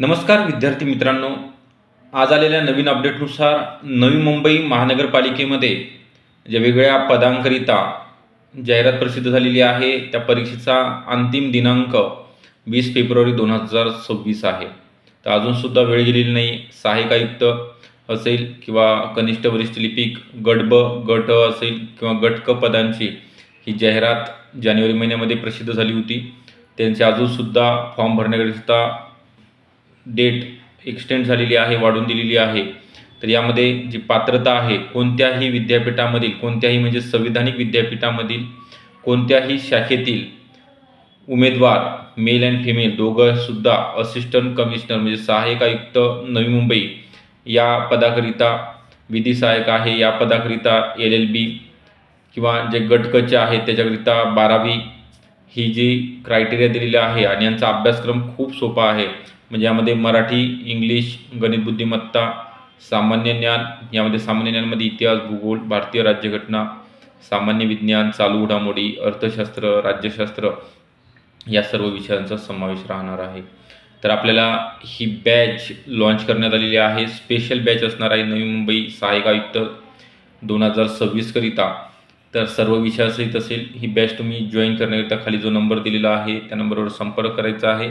नमस्कार विद्यार्थी मित्रांनो, आज आलेल्या नवीन अपडेटनुसार नवी मुंबई महानगरपालिकेमध्ये ज्या वेगवेगळ्या पदांकरिता जाहिरात प्रसिद्ध झालेली आहे, त्या परीक्षेचा अंतिम दिनांक 20 फेब्रुवारी 2026 आहे. तर अजूनसुद्धा वेळ गेलेली नाही. सहाय्यक आयुक्त असेल किंवा कनिष्ठ वरिष्ठ लिपिक गट ब, गट अ असेल किंवा गट क पदांची ही जाहिरात जानेवारी महिन्यामध्ये प्रसिद्ध झाली होती. त्यांचे अजूनसुद्धा फॉर्म भरण्याकरिता डेट एक्सटेंड झालेली आहे, वाढवून दिलेली आहे. तर यामध्ये जी पात्रता आहे, कोणत्याही विद्यापीठामधील, कोणत्याही म्हणजे संविधानिक विद्यापीठामधील कोणत्याही शाखेतील उमेदवार मेल अँड फिमेल दोघंसुद्धा असिस्टंट कमिशनर म्हणजे सहाय्यक आयुक्त नवी मुंबई या पदाकरिता, विधी सहाय्यक आहे या पदाकरिता LLB किंवा जे गट कचे आहेत त्याच्याकरिता 12वी ही जी क्रायटेरिया दिलेली आहे आणि यांचा अभ्यासक्रम खूप सोपा आहे. म्हणजे यामध्ये मराठी, इंग्लिश, गणित बुद्धिमत्ता, सामान्य ज्ञान, यामध्ये सामान्य ज्ञानमध्ये इतिहास, भूगोल, भारतीय राज्यघटना, सामान्य विज्ञान, चालू घडामोडी, अर्थशास्त्र, राज्यशास्त्र या सर्व विषयांचा समावेश राहणार आहे. तर आपल्याला ही बॅच लॉन्च करण्यात आलेली आहे. स्पेशल बॅच असणार आहे नवी मुंबई सहाय्यक आयुक्त 2026 करिता. तर सर्व विषयासहित असेल. ही बॅच तुम्ही जॉईन करण्याकरिता खाली जो नंबर दिलेला आहे त्या नंबरवर संपर्क करायचा आहे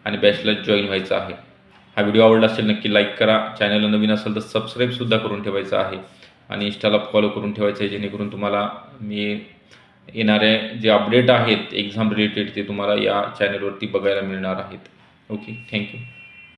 आणि बॅचला जॉईन व्हायचं आहे. हा व्हिडिओ आवडला असेल नक्की लाईक करा. चॅनलला नवीन असेल तर सबस्क्राईबसुद्धा करून ठेवायचं आहे आणि इंस्टाला फॉलो करून ठेवायचं आहे, जेणेकरून तुम्हाला मी येणारे जे अपडेट आहेत एक्झाम रिलेटेड ते तुम्हाला या चॅनलवरती बघायला मिळणार आहेत. Okay, thank you.